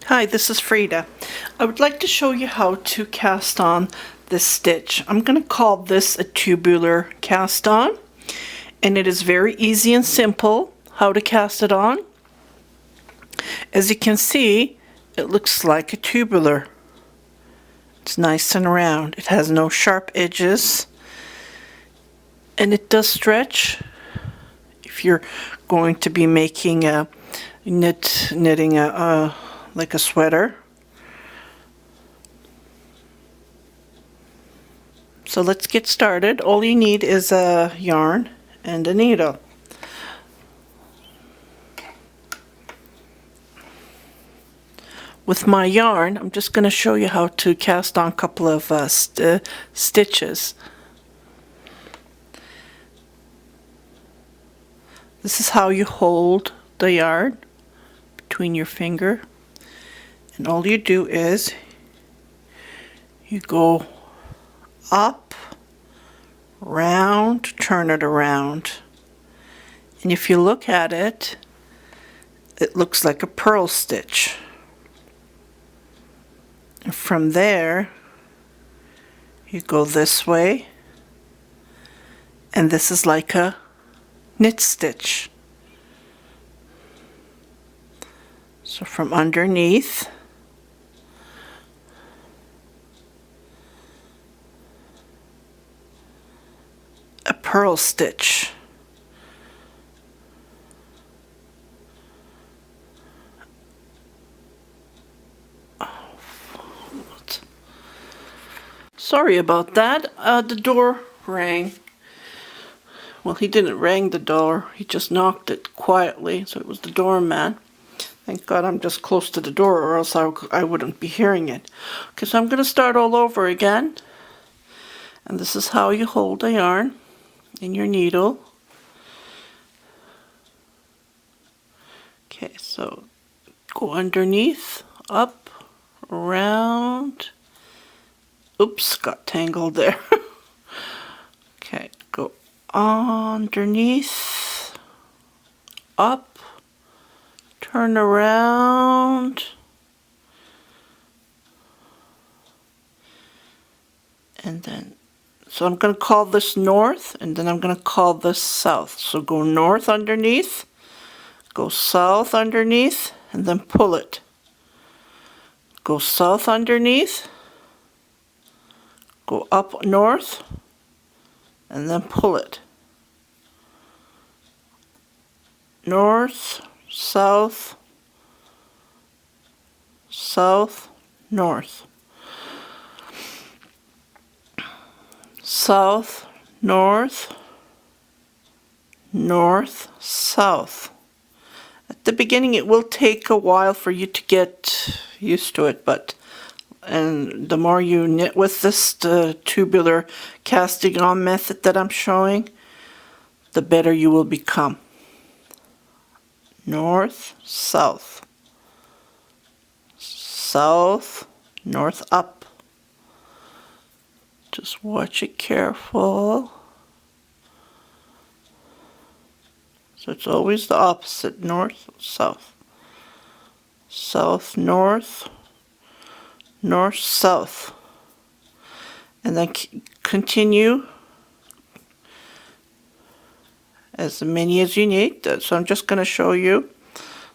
Hi, this is Frida. I would like to show you how to cast on this stitch. I'm going to call this a tubular cast on, and it is very easy and simple how to cast it on. As you can see, it looks like a tubular. It's nice and round. It has no sharp edges, and it does stretch. If you're going to be making a knitting like a sweater. So let's get started. All you need is a yarn and a needle. With my yarn, I'm just going to show you how to cast on a couple of stitches. This is how you hold the yarn between your finger. And all you do is you go up, round, turn it around. And if you look at it, it looks like a purl stitch. And from there, you go this way, and this is like a knit stitch. So from underneath, a purl stitch. Sorry about that. The door rang. Well, he didn't ring the door. He just knocked it quietly, so it was the doorman. Thank God I'm just close to the door, or else I wouldn't be hearing it. Okay, so I'm going to start all over again. And this is how you hold the yarn in your needle. Okay, so go underneath, up, around. Oops, got tangled there. Okay, go underneath, up, turn around, and then, so I'm going to call this north, and then I'm going to call this south. So go north underneath, go south underneath, and then pull it. Go south underneath, go up north, and then pull it. North, south, south, north. South, north, north, south. At the beginning it will take a while for you to get used to it, and the more you knit with this tubular casting on method that I'm showing, the better you will become. North, south, south, north, up. Just watch it careful. So it's always the opposite, north, south. South, north, north, south. And then continue as many as you need. So I'm just going to show you.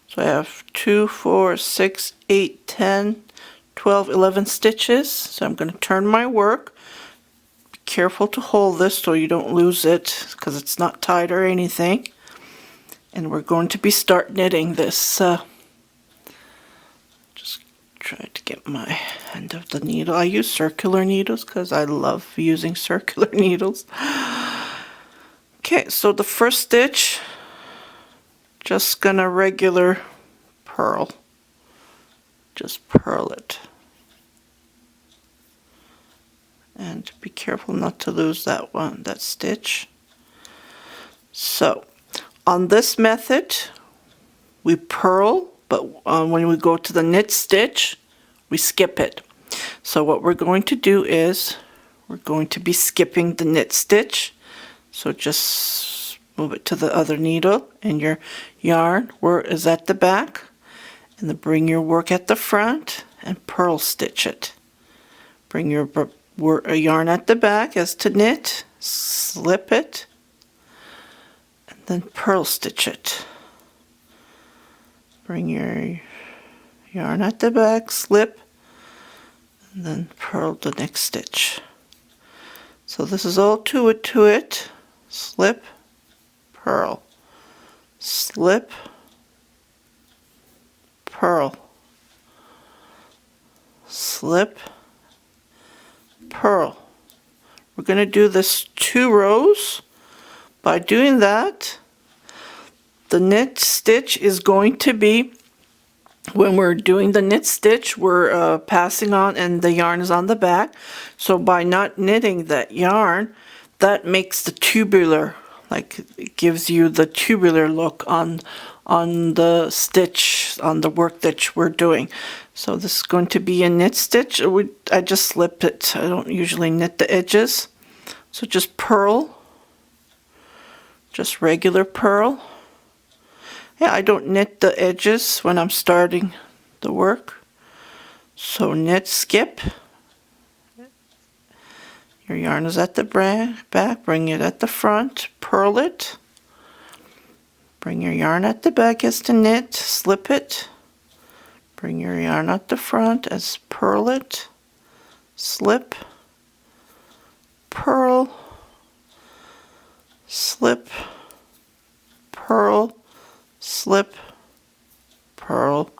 So I have 2, 4, 6, 8, 10, 12, 11 stitches. So I'm going to turn my work. Be careful to hold this so you don't lose it, because it's not tied or anything. And we're going to start knitting this. Just try to get my end of the needle. I use circular needles because I love using circular needles. Okay, so the first stitch, just gonna regular purl. Just purl it. And be careful not to lose that stitch. So, on this method, we purl, but when we go to the knit stitch, we skip it. So what we're going to do is, we're going to be skipping the knit stitch. So just move it to the other needle, and your yarn is at the back, And then bring your work at the front and purl stitch it. Bring your yarn at the back as to knit, slip it, and then purl stitch it. Bring your yarn at the back, slip, and then purl the next stitch. So this is all to it, slip, purl, slip, purl, slip, purl. We're going to do this 2 rows. By doing that, the knit stitch is going to be, when we're doing the knit stitch, we're passing on and the yarn is on the back. So by not knitting that yarn, that makes the tubular, like it gives you the tubular look on the stitch, on the work that we're doing. So this is going to be a knit stitch. I just slip it. I don't usually knit the edges. So just purl, just regular purl. Yeah, I don't knit the edges when I'm starting the work. So knit, skip. Your yarn is at the back, bring it at the front, purl it. Bring your yarn at the back as to knit, slip it. Bring your yarn at the front as purl it, slip, purl, slip, purl, slip, purl,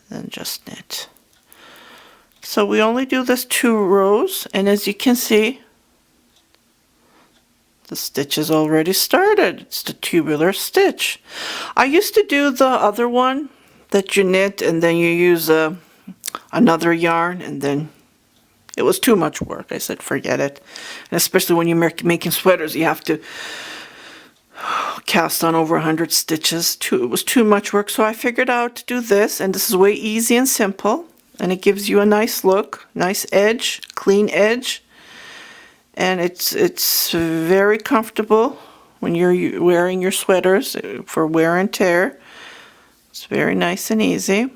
then just knit. So we only do this 2 rows, and as you can see, the stitch is already started. It's the tubular stitch. I used to do the other one that you knit and then you use another yarn, and then it was too much work. I said forget it. And especially when you're making sweaters, you have to cast on over 100 stitches. It was too much work, so I figured out to do this, and this is way easy and simple, and it gives you a nice look, nice edge, clean edge. And it's very comfortable when you're wearing your sweaters for wear and tear. It's very nice and easy.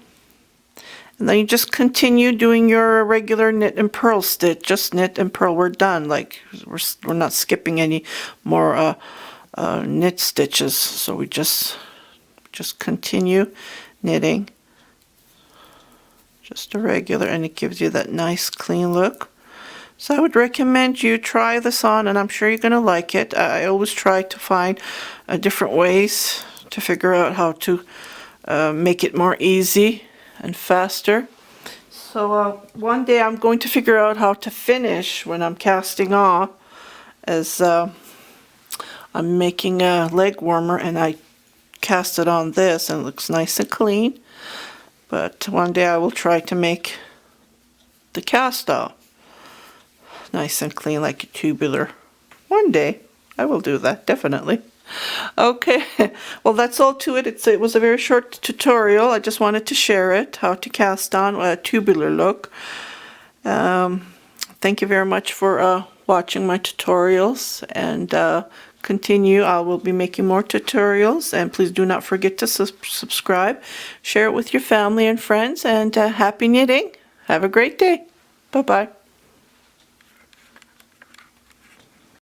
And then you just continue doing your regular knit and purl stitch. Just knit and purl. We're done. Like we're not skipping any more knit stitches. So we just continue knitting. Just a regular, and it gives you that nice clean look. So I would recommend you try this on, and I'm sure you're going to like it. I always try to find different ways to figure out how to make it more easy and faster. So one day I'm going to figure out how to finish when I'm casting off, as I'm making a leg warmer and I cast it on this and it looks nice and clean. But one day I will try to make the cast off nice and clean like a tubular. One day I will do that, definitely. Okay, well that's all to it. It was a very short tutorial. I just wanted to share it, how to cast on a tubular look. Thank you very much for watching my tutorials, and continue. I will be making more tutorials, and please do not forget to subscribe, share it with your family and friends, and happy knitting. Have a great day. Bye-bye.